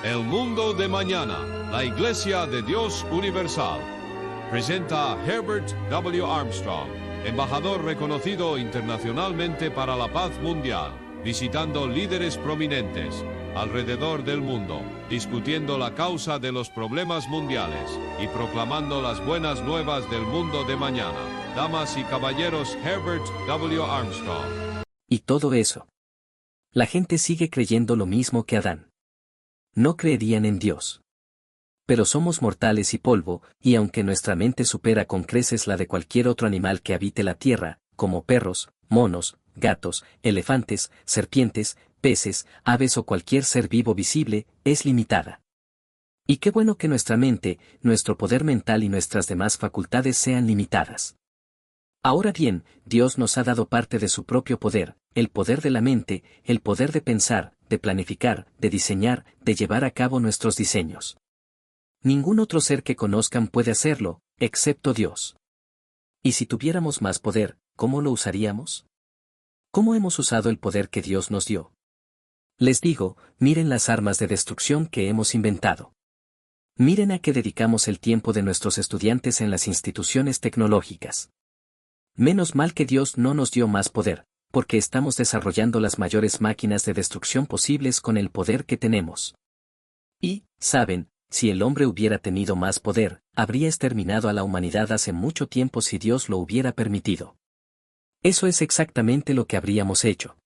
El mundo de mañana, la Iglesia de Dios Universal, presenta a Herbert W. Armstrong, embajador reconocido internacionalmente para la paz mundial, visitando líderes prominentes alrededor del mundo, discutiendo la causa de los problemas mundiales y proclamando las buenas nuevas del mundo de mañana. Damas y caballeros, Herbert W. Armstrong. Y todo eso. La gente sigue creyendo lo mismo que Adán. No creerían en Dios. Pero somos mortales y polvo, y aunque nuestra mente supera con creces la de cualquier otro animal que habite la tierra, como perros, monos, gatos, elefantes, serpientes, peces, aves o cualquier ser vivo visible, es limitada. Y qué bueno que nuestra mente, nuestro poder mental y nuestras demás facultades sean limitadas. Ahora bien, Dios nos ha dado parte de su propio poder, el poder de la mente, el poder de pensar, de planificar, de diseñar, de llevar a cabo nuestros diseños. Ningún otro ser que conozcan puede hacerlo, excepto Dios. Y si tuviéramos más poder, ¿cómo lo usaríamos? ¿Cómo hemos usado el poder que Dios nos dio? Les digo, miren las armas de destrucción que hemos inventado. Miren a qué dedicamos el tiempo de nuestros estudiantes en las instituciones tecnológicas. Menos mal que Dios no nos dio más poder, porque estamos desarrollando las mayores máquinas de destrucción posibles con el poder que tenemos. Y, ¿saben? Si el hombre hubiera tenido más poder, habría exterminado a la humanidad hace mucho tiempo si Dios lo hubiera permitido. Eso es exactamente lo que habríamos hecho.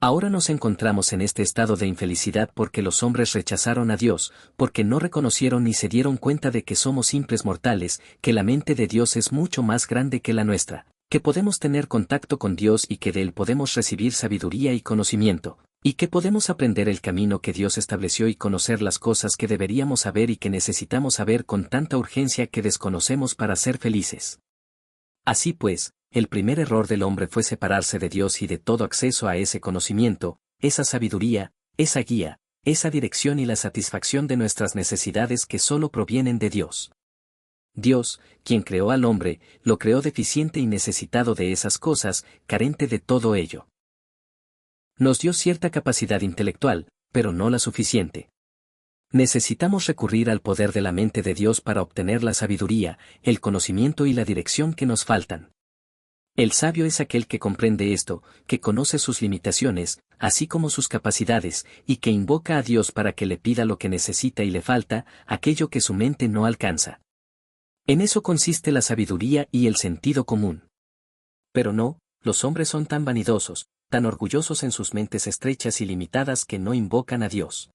Ahora nos encontramos en este estado de infelicidad porque los hombres rechazaron a Dios, porque no reconocieron ni se dieron cuenta de que somos simples mortales, que la mente de Dios es mucho más grande que la nuestra, que podemos tener contacto con Dios y que de Él podemos recibir sabiduría y conocimiento, y que podemos aprender el camino que Dios estableció y conocer las cosas que deberíamos saber y que necesitamos saber con tanta urgencia que desconocemos para ser felices. Así pues, el primer error del hombre fue separarse de Dios y de todo acceso a ese conocimiento, esa sabiduría, esa guía, esa dirección y la satisfacción de nuestras necesidades que solo provienen de Dios. Dios, quien creó al hombre, lo creó deficiente y necesitado de esas cosas, carente de todo ello. Nos dio cierta capacidad intelectual, pero no la suficiente. Necesitamos recurrir al poder de la mente de Dios para obtener la sabiduría, el conocimiento y la dirección que nos faltan. El sabio es aquel que comprende esto, que conoce sus limitaciones, así como sus capacidades, y que invoca a Dios para que le pida lo que necesita y le falta, aquello que su mente no alcanza. En eso consiste la sabiduría y el sentido común. Pero no, los hombres son tan vanidosos, tan orgullosos en sus mentes estrechas y limitadas que no invocan a Dios.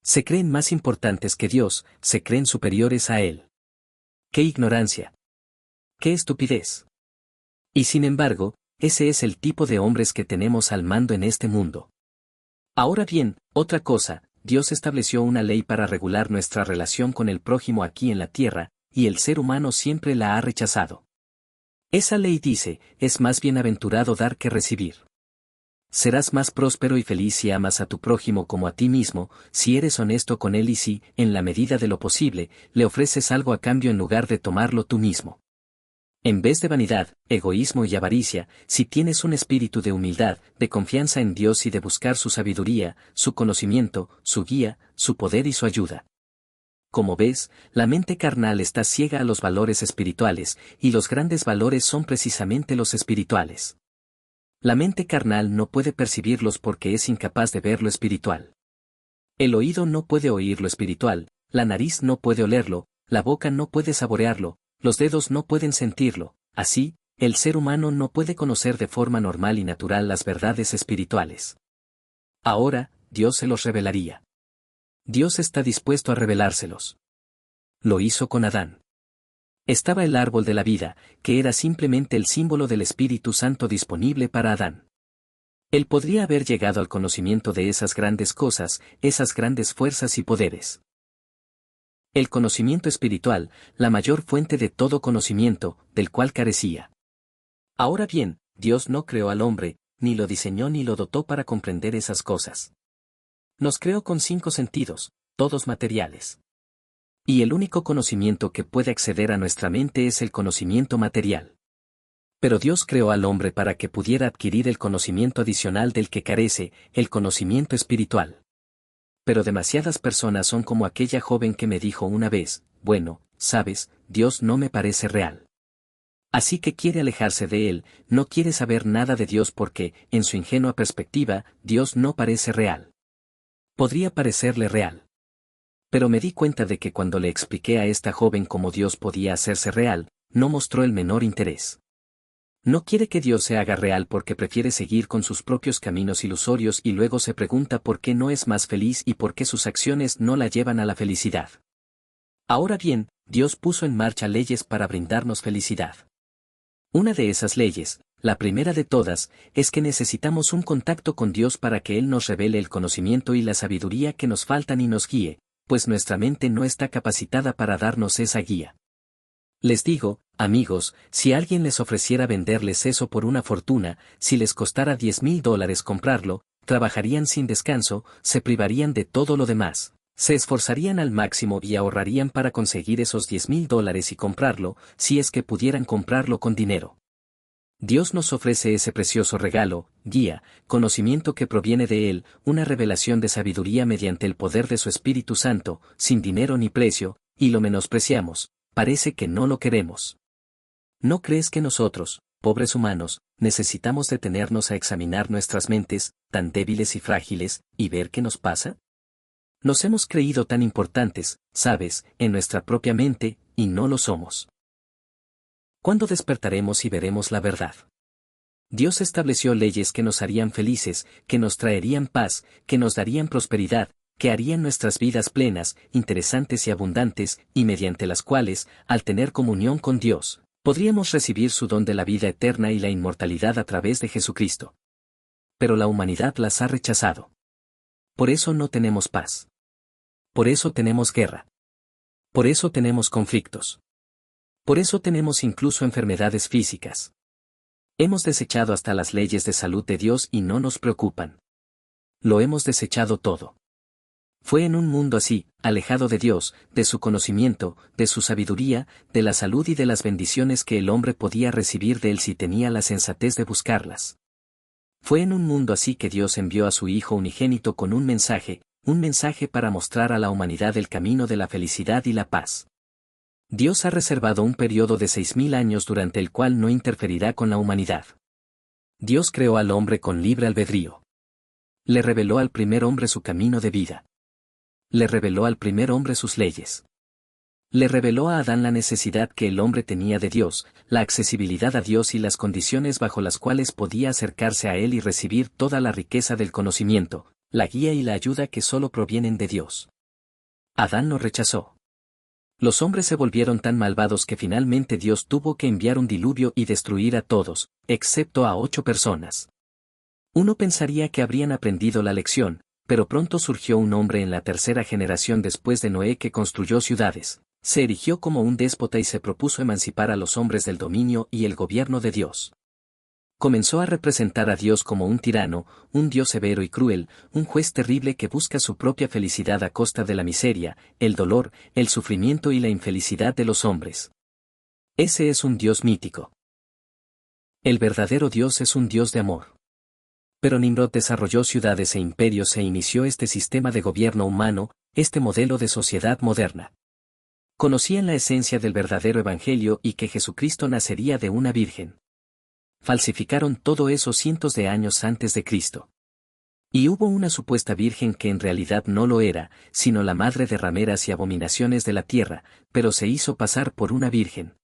Se creen más importantes que Dios, se creen superiores a Él. ¡Qué ignorancia! ¡Qué estupidez! Y sin embargo, ese es el tipo de hombres que tenemos al mando en este mundo. Ahora bien, otra cosa, Dios estableció una ley para regular nuestra relación con el prójimo aquí en la tierra, y el ser humano siempre la ha rechazado. Esa ley dice, es más bienaventurado dar que recibir. Serás más próspero y feliz si amas a tu prójimo como a ti mismo, si eres honesto con él y si, en la medida de lo posible, le ofreces algo a cambio en lugar de tomarlo tú mismo. En vez de vanidad, egoísmo y avaricia, si tienes un espíritu de humildad, de confianza en Dios y de buscar su sabiduría, su conocimiento, su guía, su poder y su ayuda. Como ves, la mente carnal está ciega a los valores espirituales, y los grandes valores son precisamente los espirituales. La mente carnal no puede percibirlos porque es incapaz de ver lo espiritual. El oído no puede oír lo espiritual, la nariz no puede olerlo, la boca no puede saborearlo, los dedos no pueden sentirlo, así, el ser humano no puede conocer de forma normal y natural las verdades espirituales. Ahora, Dios se los revelaría. Dios está dispuesto a revelárselos. Lo hizo con Adán. Estaba el árbol de la vida, que era simplemente el símbolo del Espíritu Santo disponible para Adán. Él podría haber llegado al conocimiento de esas grandes cosas, esas grandes fuerzas y poderes. El conocimiento espiritual, la mayor fuente de todo conocimiento, del cual carecía. Ahora bien, Dios no creó al hombre, ni lo diseñó ni lo dotó para comprender esas cosas. Nos creó con 5 sentidos, todos materiales. Y el único conocimiento que puede acceder a nuestra mente es el conocimiento material. Pero Dios creó al hombre para que pudiera adquirir el conocimiento adicional del que carece, el conocimiento espiritual. pero demasiadas personas son como aquella joven que me dijo una vez, bueno, sabes, Dios no me parece real. Así que quiere alejarse de él, no quiere saber nada de Dios porque, en su ingenua perspectiva, Dios no parece real. Podría parecerle real. Pero me di cuenta de que cuando le expliqué a esta joven cómo Dios podía hacerse real, no mostró el menor interés. No quiere que Dios se haga real porque prefiere seguir con sus propios caminos ilusorios y luego se pregunta por qué no es más feliz y por qué sus acciones no la llevan a la felicidad. Ahora bien, Dios puso en marcha leyes para brindarnos felicidad. Una de esas leyes, la primera de todas, es que necesitamos un contacto con Dios para que Él nos revele el conocimiento y la sabiduría que nos faltan y nos guíe, pues nuestra mente no está capacitada para darnos esa guía. Les digo, amigos, si alguien les ofreciera venderles eso por una fortuna, si les costara $10,000 comprarlo, trabajarían sin descanso, se privarían de todo lo demás, se esforzarían al máximo y ahorrarían para conseguir esos $10,000 y comprarlo, si es que pudieran comprarlo con dinero. Dios nos ofrece ese precioso regalo, guía, conocimiento que proviene de Él, una revelación de sabiduría mediante el poder de su Espíritu Santo, sin dinero ni precio, y lo menospreciamos, parece que no lo queremos. ¿No crees que nosotros, pobres humanos, necesitamos detenernos a examinar nuestras mentes, tan débiles y frágiles, y ver qué nos pasa? Nos hemos creído tan importantes, sabes, en nuestra propia mente, y no lo somos. ¿Cuándo despertaremos y veremos la verdad? Dios estableció leyes que nos harían felices, que nos traerían paz, que nos darían prosperidad, que harían nuestras vidas plenas, interesantes y abundantes, y mediante las cuales, al tener comunión con Dios, podríamos recibir su don de la vida eterna y la inmortalidad a través de Jesucristo. Pero la humanidad las ha rechazado. Por eso no tenemos paz. Por eso tenemos guerra. Por eso tenemos conflictos. Por eso tenemos incluso enfermedades físicas. Hemos desechado hasta las leyes de salud de Dios y no nos preocupan. Lo hemos desechado todo. Fue en un mundo así, alejado de Dios, de su conocimiento, de su sabiduría, de la salud y de las bendiciones que el hombre podía recibir de él si tenía la sensatez de buscarlas. Fue en un mundo así que Dios envió a su Hijo unigénito con un mensaje para mostrar a la humanidad el camino de la felicidad y la paz. Dios ha reservado un periodo de 6,000 años durante el cual no interferirá con la humanidad. Dios creó al hombre con libre albedrío. Le reveló al primer hombre su camino de vida. Le reveló al primer hombre sus leyes. Le reveló a Adán la necesidad que el hombre tenía de Dios, la accesibilidad a Dios y las condiciones bajo las cuales podía acercarse a Él y recibir toda la riqueza del conocimiento, la guía y la ayuda que solo provienen de Dios. Adán lo rechazó. Los hombres se volvieron tan malvados que finalmente Dios tuvo que enviar un diluvio y destruir a todos, excepto a 8 personas. Uno pensaría que habrían aprendido la lección, pero pronto surgió un hombre en la tercera generación después de Noé que construyó ciudades, se erigió como un déspota y se propuso emancipar a los hombres del dominio y el gobierno de Dios. Comenzó a representar a Dios como un tirano, un Dios severo y cruel, un juez terrible que busca su propia felicidad a costa de la miseria, el dolor, el sufrimiento y la infelicidad de los hombres. Ese es un Dios mítico. El verdadero Dios es un Dios de amor. Pero Nimrod desarrolló ciudades e imperios e inició este sistema de gobierno humano, este modelo de sociedad moderna. Conocían la esencia del verdadero evangelio y que Jesucristo nacería de una virgen. Falsificaron todo eso cientos de años antes de Cristo. Y hubo una supuesta virgen que en realidad no lo era, sino la madre de rameras y abominaciones de la tierra, pero se hizo pasar por una virgen.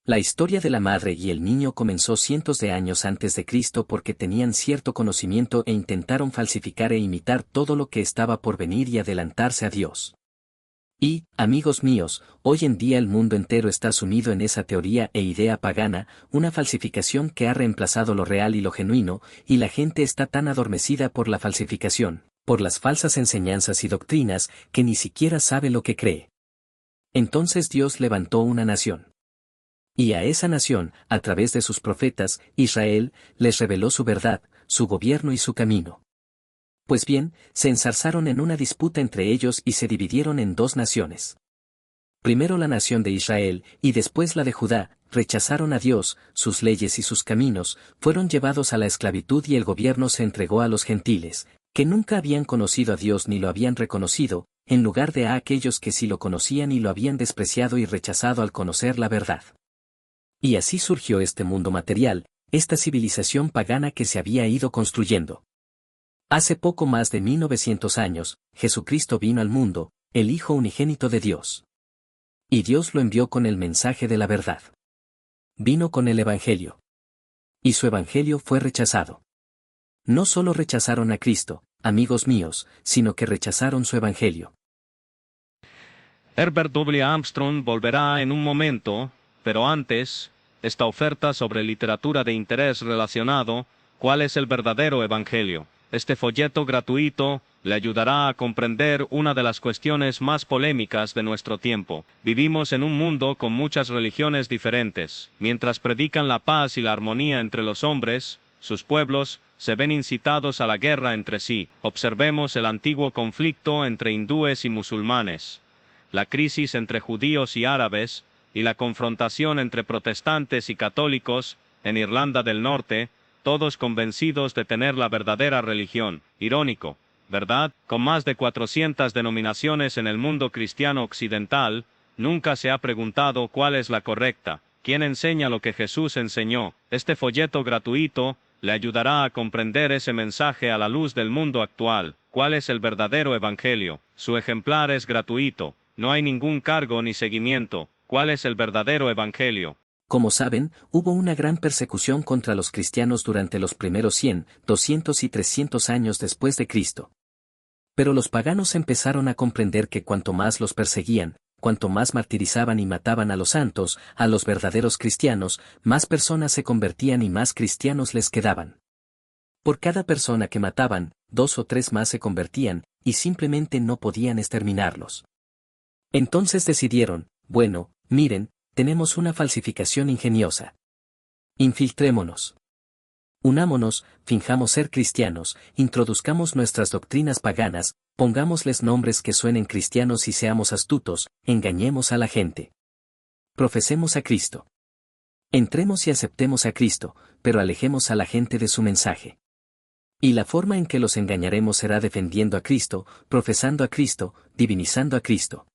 La historia de la madre y el niño comenzó cientos de años antes de Cristo porque tenían cierto conocimiento e intentaron falsificar e imitar todo lo que estaba por venir y adelantarse a Dios. Y, amigos míos, hoy en día el mundo entero está sumido en esa teoría e idea pagana, una falsificación que ha reemplazado lo real y lo genuino, y la gente está tan adormecida por la falsificación, por las falsas enseñanzas y doctrinas, que ni siquiera sabe lo que cree. Entonces Dios levantó una nación. Y a esa nación, a través de sus profetas, Israel, les reveló su verdad, su gobierno y su camino. Pues bien, se enzarzaron en una disputa entre ellos y se dividieron en 2 naciones. Primero la nación de Israel, y después la de Judá, rechazaron a Dios, sus leyes y sus caminos, fueron llevados a la esclavitud y el gobierno se entregó a los gentiles, Que nunca habían conocido a Dios ni lo habían reconocido, en lugar de a aquellos que sí lo conocían y lo habían despreciado y rechazado al conocer la verdad. Y así surgió este mundo material, esta civilización pagana que se había ido construyendo. Hace poco más de 1900 años, Jesucristo vino al mundo, el Hijo unigénito de Dios. Y Dios lo envió con el mensaje de la verdad. Vino con el Evangelio. Y su Evangelio fue rechazado. No solo rechazaron a Cristo, amigos míos, sino que rechazaron su Evangelio. Herbert W. Armstrong volverá en un momento, pero antes, esta oferta sobre literatura de interés relacionado, ¿cuál es el verdadero Evangelio? Este folleto gratuito le ayudará a comprender una de las cuestiones más polémicas de nuestro tiempo. Vivimos en un mundo con muchas religiones diferentes. Mientras predican la paz y la armonía entre los hombres, sus pueblos se ven incitados a la guerra entre sí. Observemos el antiguo conflicto entre hindúes y musulmanes, la crisis entre judíos y árabes, y la confrontación entre protestantes y católicos en Irlanda del Norte, todos convencidos de tener la verdadera religión. Irónico, ¿verdad? Con más de 400 denominaciones en el mundo cristiano occidental, nunca se ha preguntado cuál es la correcta. ¿Quién enseña lo que Jesús enseñó? Este folleto gratuito le ayudará a comprender ese mensaje a la luz del mundo actual. ¿Cuál es el verdadero evangelio? Su ejemplar es gratuito. No hay ningún cargo ni seguimiento. ¿Cuál es el verdadero evangelio? Como saben, hubo una gran persecución contra los cristianos durante los primeros 100, 200 y 300 años después de Cristo. Pero los paganos empezaron a comprender que cuanto más los perseguían, cuanto más martirizaban y mataban a los santos, a los verdaderos cristianos, más personas se convertían y más cristianos les quedaban. Por cada persona que mataban, 2 o 3 más se convertían, y simplemente no podían exterminarlos. Entonces decidieron, bueno, miren, tenemos una falsificación ingeniosa. Infiltrémonos. Unámonos, finjamos ser cristianos, introduzcamos nuestras doctrinas paganas, pongámosles nombres que suenen cristianos y seamos astutos, engañemos a la gente. Profesemos a Cristo. Entremos y aceptemos a Cristo, pero alejemos a la gente de su mensaje. Y la forma en que los engañaremos será defendiendo a Cristo, profesando a Cristo, divinizando a Cristo.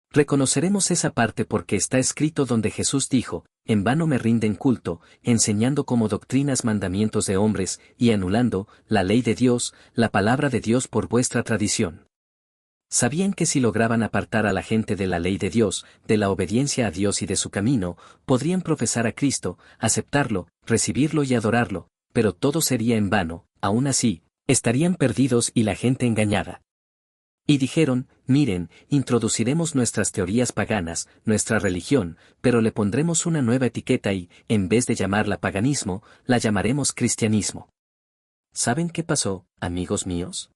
Reconoceremos esa parte porque está escrito donde Jesús dijo, en vano me rinden culto, enseñando como doctrinas mandamientos de hombres, y anulando la ley de Dios, la palabra de Dios por vuestra tradición. Sabían que si lograban apartar a la gente de la ley de Dios, de la obediencia a Dios y de su camino, podrían profesar a Cristo, aceptarlo, recibirlo y adorarlo, pero todo sería en vano, aún así, estarían perdidos y la gente engañada. Y dijeron, miren, introduciremos nuestras teorías paganas, nuestra religión, pero le pondremos una nueva etiqueta y, en vez de llamarla paganismo, la llamaremos cristianismo. ¿Saben qué pasó, amigos míos?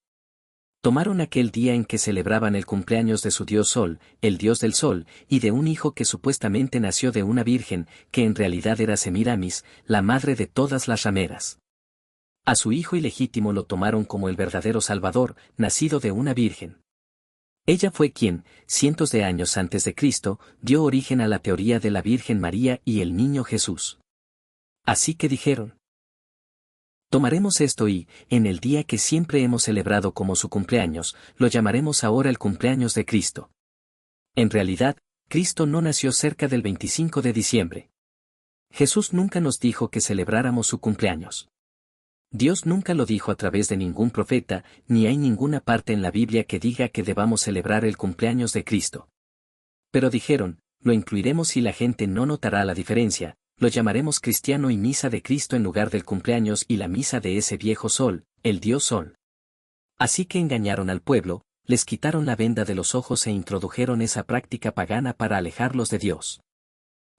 Tomaron aquel día en que celebraban el cumpleaños de su dios Sol, el dios del sol, y de un hijo que supuestamente nació de una virgen, que en realidad era Semiramis, la madre de todas las rameras. A su hijo ilegítimo lo tomaron como el verdadero Salvador, nacido de una virgen. Ella fue quien, cientos de años antes de Cristo, dio origen a la teoría de la Virgen María y el niño Jesús. Así que dijeron: tomaremos esto y, en el día que siempre hemos celebrado como su cumpleaños, lo llamaremos ahora el cumpleaños de Cristo. En realidad, Cristo no nació cerca del 25 de diciembre. Jesús nunca nos dijo que celebráramos su cumpleaños. Dios nunca lo dijo a través de ningún profeta, ni hay ninguna parte en la Biblia que diga que debamos celebrar el cumpleaños de Cristo. Pero dijeron, lo incluiremos y la gente no notará la diferencia, lo llamaremos cristiano y misa de Cristo en lugar del cumpleaños y la misa de ese viejo sol, el Dios Sol. Así que engañaron al pueblo, les quitaron la venda de los ojos e introdujeron esa práctica pagana para alejarlos de Dios.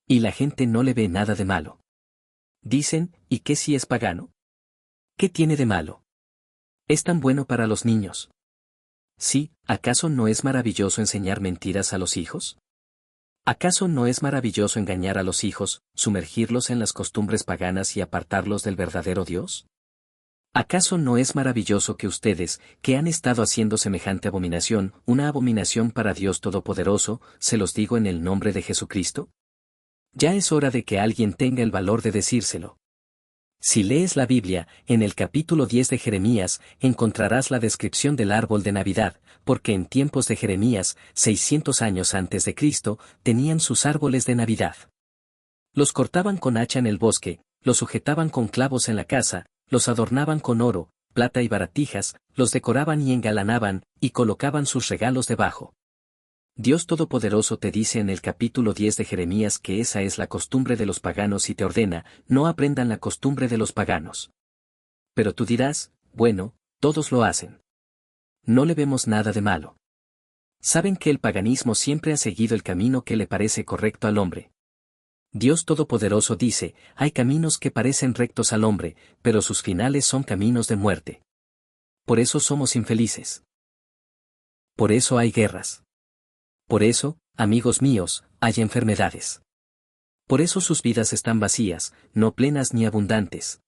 Y la gente no le ve nada de malo. Dicen, ¿y qué si es pagano? ¿Qué tiene de malo? ¿Es tan bueno para los niños? Sí, ¿acaso no es maravilloso enseñar mentiras a los hijos? ¿Acaso no es maravilloso engañar a los hijos, sumergirlos en las costumbres paganas y apartarlos del verdadero Dios? ¿Acaso no es maravilloso que ustedes, que han estado haciendo semejante abominación, una abominación para Dios Todopoderoso, se los digo en el nombre de Jesucristo? Ya es hora de que alguien tenga el valor de decírselo. Si lees la Biblia, en el capítulo 10 de Jeremías, encontrarás la descripción del árbol de Navidad, porque en tiempos de Jeremías, 600 años antes de Cristo, tenían sus árboles de Navidad. Los cortaban con hacha en el bosque, los sujetaban con clavos en la casa, los adornaban con oro, plata y baratijas, los decoraban y engalanaban, y colocaban sus regalos debajo. Dios Todopoderoso te dice en el capítulo 10 de Jeremías que esa es la costumbre de los paganos y te ordena, no aprendan la costumbre de los paganos. Pero tú dirás, bueno, todos lo hacen. No le vemos nada de malo. Saben que el paganismo siempre ha seguido el camino que le parece correcto al hombre. Dios Todopoderoso dice, hay caminos que parecen rectos al hombre, pero sus finales son caminos de muerte. Por eso somos infelices. Por eso hay guerras. Por eso, amigos míos, hay enfermedades. Por eso sus vidas están vacías, no plenas ni abundantes.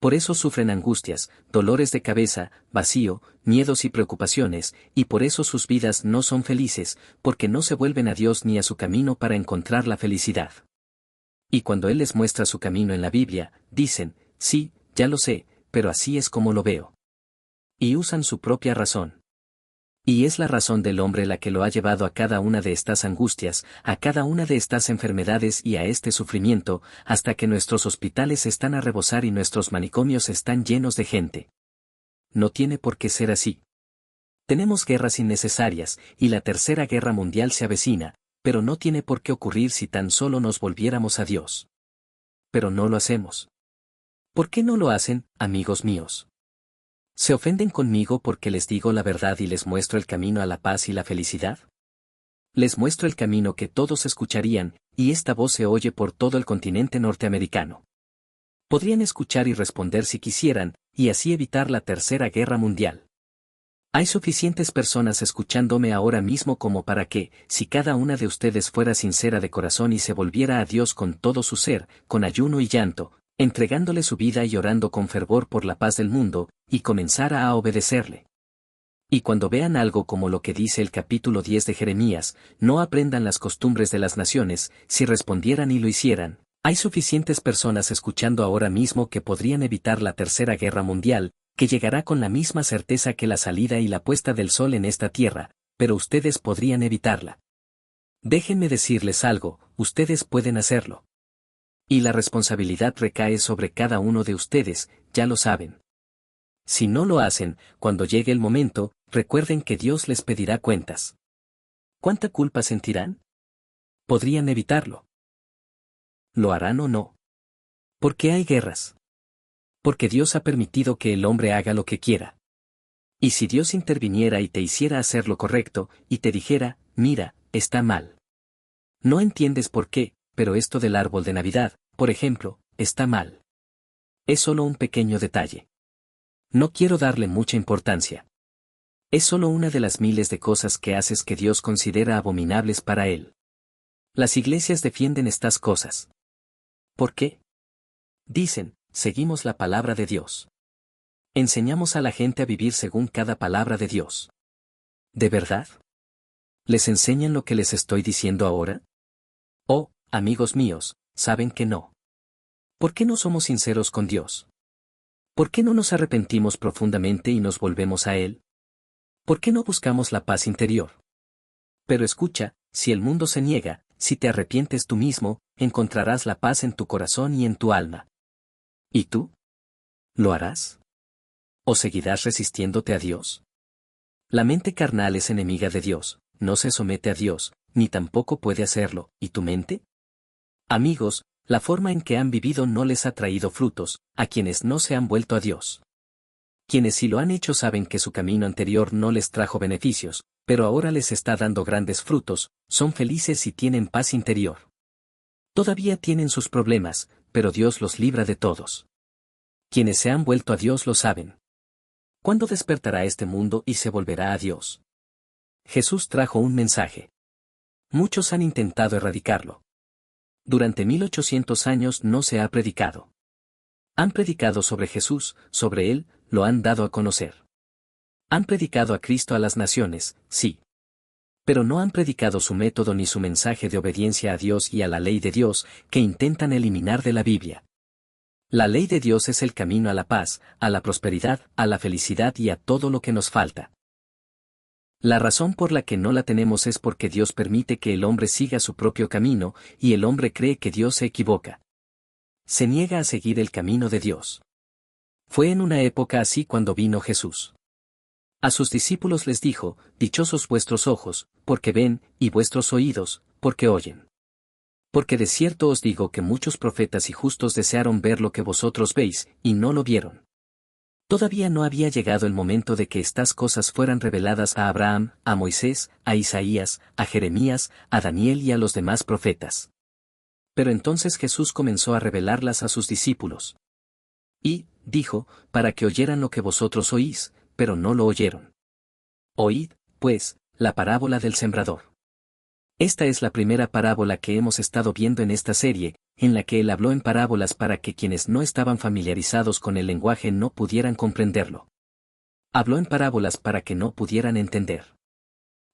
Por eso sufren angustias, dolores de cabeza, vacío, miedos y preocupaciones, y por eso sus vidas no son felices, porque no se vuelven a Dios ni a su camino para encontrar la felicidad. Y cuando Él les muestra su camino en la Biblia, dicen, sí, ya lo sé, pero así es como lo veo. Y usan su propia razón. Y es la razón del hombre la que lo ha llevado a cada una de estas angustias, a cada una de estas enfermedades y a este sufrimiento, hasta que nuestros hospitales están a rebosar y nuestros manicomios están llenos de gente. No tiene por qué ser así. Tenemos guerras innecesarias, y la Tercera Guerra Mundial se avecina, pero no tiene por qué ocurrir si tan solo nos volviéramos a Dios. Pero no lo hacemos. ¿Por qué no lo hacen, amigos míos? ¿Se ofenden conmigo porque les digo la verdad y les muestro el camino a la paz y la felicidad? Les muestro el camino que todos escucharían, y esta voz se oye por todo el continente norteamericano. Podrían escuchar y responder si quisieran, y así evitar la Tercera Guerra Mundial. Hay suficientes personas escuchándome ahora mismo como para que, si cada una de ustedes fuera sincera de corazón y se volviera a Dios con todo su ser, con ayuno y llanto, entregándole su vida y orando con fervor por la paz del mundo, y comenzara a obedecerle. Y cuando vean algo como lo que dice el capítulo 10 de Jeremías, no aprendan las costumbres de las naciones, si respondieran y lo hicieran. Hay suficientes personas escuchando ahora mismo que podrían evitar la Tercera Guerra Mundial, que llegará con la misma certeza que la salida y la puesta del sol en esta tierra, pero ustedes podrían evitarla. Déjenme decirles algo, ustedes pueden hacerlo. Y la responsabilidad recae sobre cada uno de ustedes, ya lo saben. Si no lo hacen, cuando llegue el momento, recuerden que Dios les pedirá cuentas. ¿Cuánta culpa sentirán? Podrían evitarlo. ¿Lo harán o no? ¿Por qué hay guerras? Porque Dios ha permitido que el hombre haga lo que quiera. Y si Dios interviniera y te hiciera hacer lo correcto, y te dijera, mira, está mal. No entiendes por qué, pero esto del árbol de Navidad, por ejemplo, está mal. Es solo un pequeño detalle. No quiero darle mucha importancia. Es solo una de las miles de cosas que haces que Dios considera abominables para Él. Las iglesias defienden estas cosas. ¿Por qué? Dicen, seguimos la palabra de Dios. Enseñamos a la gente a vivir según cada palabra de Dios. ¿De verdad? ¿Les enseñan lo que les estoy diciendo ahora? Oh, amigos míos, saben que no. ¿Por qué no somos sinceros con Dios? ¿Por qué no nos arrepentimos profundamente y nos volvemos a Él? ¿Por qué no buscamos la paz interior? Pero escucha, si el mundo se niega, si te arrepientes tú mismo, encontrarás la paz en tu corazón y en tu alma. ¿Y tú? ¿Lo harás? ¿O seguirás resistiéndote a Dios? La mente carnal es enemiga de Dios, no se somete a Dios, ni tampoco puede hacerlo, ¿y tu mente? Amigos, la forma en que han vivido no les ha traído frutos, a quienes no se han vuelto a Dios. Quienes sí lo han hecho saben que su camino anterior no les trajo beneficios, pero ahora les está dando grandes frutos, son felices y tienen paz interior. Todavía tienen sus problemas, pero Dios los libra de todos. Quienes se han vuelto a Dios lo saben. ¿Cuándo despertará este mundo y se volverá a Dios? Jesús trajo un mensaje. Muchos han intentado erradicarlo. Durante 1800 años no se ha predicado. Han predicado sobre Jesús, sobre Él, lo han dado a conocer. Han predicado a Cristo a las naciones, sí. Pero no han predicado su método ni su mensaje de obediencia a Dios y a la ley de Dios, que intentan eliminar de la Biblia. La ley de Dios es el camino a la paz, a la prosperidad, a la felicidad y a todo lo que nos falta. La razón por la que no la tenemos es porque Dios permite que el hombre siga su propio camino, y el hombre cree que Dios se equivoca. Se niega a seguir el camino de Dios. Fue en una época así cuando vino Jesús. A sus discípulos les dijo: dichosos vuestros ojos, porque ven, y vuestros oídos, porque oyen. Porque de cierto os digo que muchos profetas y justos desearon ver lo que vosotros veis, y no lo vieron. Todavía no había llegado el momento de que estas cosas fueran reveladas a Abraham, a Moisés, a Isaías, a Jeremías, a Daniel y a los demás profetas. Pero entonces Jesús comenzó a revelarlas a sus discípulos. Y, dijo, para que oyeran lo que vosotros oís, pero no lo oyeron. Oíd, pues, la parábola del sembrador. Esta es la primera parábola que hemos estado viendo en esta serie, en la que él habló en parábolas para que quienes no estaban familiarizados con el lenguaje no pudieran comprenderlo. Habló en parábolas para que no pudieran entender.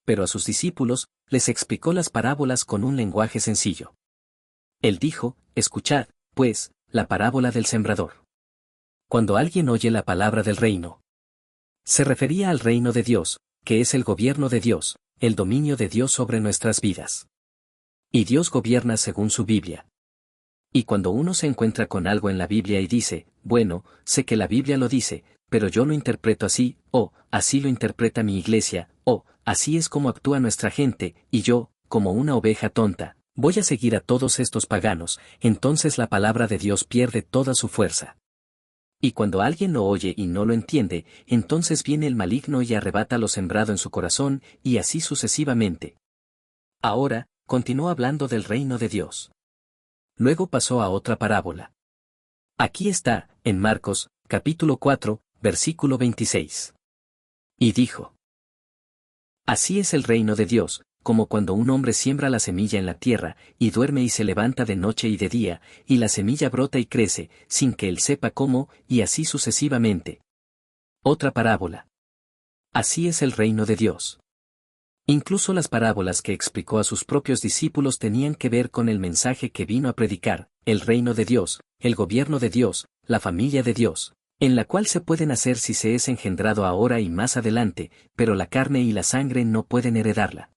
Pero a sus discípulos, les explicó las parábolas con un lenguaje sencillo. Él dijo: escuchad, pues, la parábola del sembrador. Cuando alguien oye la palabra del reino, se refería al reino de Dios, que es el gobierno de Dios, el dominio de Dios sobre nuestras vidas. Y Dios gobierna según su Biblia. Y cuando uno se encuentra con algo en la Biblia y dice: bueno, sé que la Biblia lo dice, pero yo lo interpreto así, o así lo interpreta mi iglesia, o así es como actúa nuestra gente, y yo, como una oveja tonta, voy a seguir a todos estos paganos, entonces la palabra de Dios pierde toda su fuerza. Y cuando alguien lo oye y no lo entiende, entonces viene el maligno y arrebata lo sembrado en su corazón, y así sucesivamente. Ahora, continuó hablando del reino de Dios. Luego pasó a otra parábola. Aquí está, en Marcos, capítulo 4, versículo 26. Y dijo: así es el reino de Dios, como cuando un hombre siembra la semilla en la tierra, y duerme y se levanta de noche y de día, y la semilla brota y crece, sin que él sepa cómo, y así sucesivamente. Otra parábola. Así es el reino de Dios. Incluso las parábolas que explicó a sus propios discípulos tenían que ver con el mensaje que vino a predicar: el reino de Dios, el gobierno de Dios, la familia de Dios, en la cual se puede nacer si se es engendrado ahora y más adelante, pero la carne y la sangre no pueden heredarla.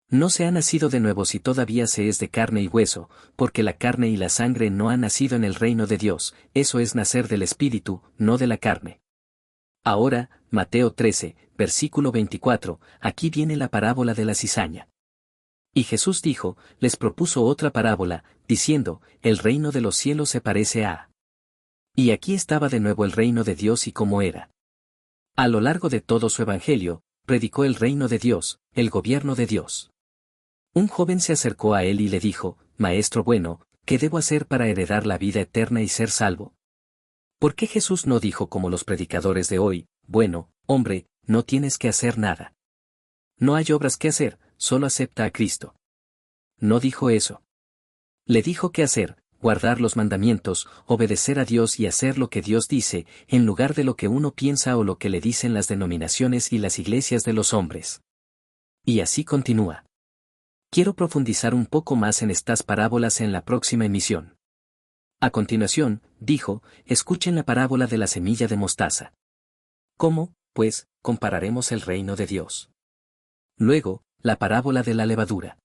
No se ha nacido de nuevo si todavía se es de carne y hueso, porque la carne y la sangre no han nacido en el reino de Dios, eso es nacer del Espíritu, no de la carne. Ahora, Mateo 13, versículo 24, aquí viene la parábola de la cizaña. Y Jesús dijo, les propuso otra parábola, diciendo: el reino de los cielos se parece a... Y aquí estaba de nuevo el reino de Dios y cómo era. A lo largo de todo su evangelio, predicó el reino de Dios, el gobierno de Dios. Un joven se acercó a él y le dijo: Maestro bueno, ¿qué debo hacer para heredar la vida eterna y ser salvo? ¿Por qué Jesús no dijo como los predicadores de hoy: bueno, hombre, no tienes que hacer nada? No hay obras que hacer, solo acepta a Cristo. No dijo eso. Le dijo qué hacer: guardar los mandamientos, obedecer a Dios y hacer lo que Dios dice, en lugar de lo que uno piensa o lo que le dicen las denominaciones y las iglesias de los hombres. Y así continúa. Quiero profundizar un poco más en estas parábolas en la próxima emisión. A continuación, dijo: escuchen la parábola de la semilla de mostaza. ¿Cómo, pues, compararemos el reino de Dios? Luego, la parábola de la levadura.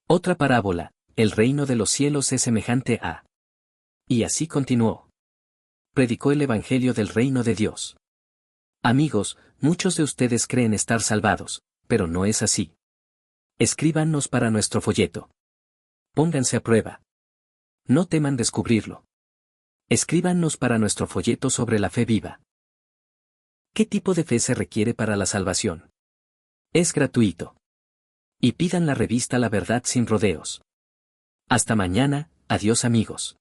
Otra parábola: el reino de los cielos es semejante a... Y así continuó. Predicó el evangelio del reino de Dios. Amigos, muchos de ustedes creen estar salvados, pero no es así. Escríbanos para nuestro folleto. Pónganse a prueba. No teman descubrirlo. Escríbanos para nuestro folleto sobre la fe viva. ¿Qué tipo de fe se requiere para la salvación? Es gratuito. Y pidan la revista La Verdad sin rodeos. Hasta mañana, adiós amigos.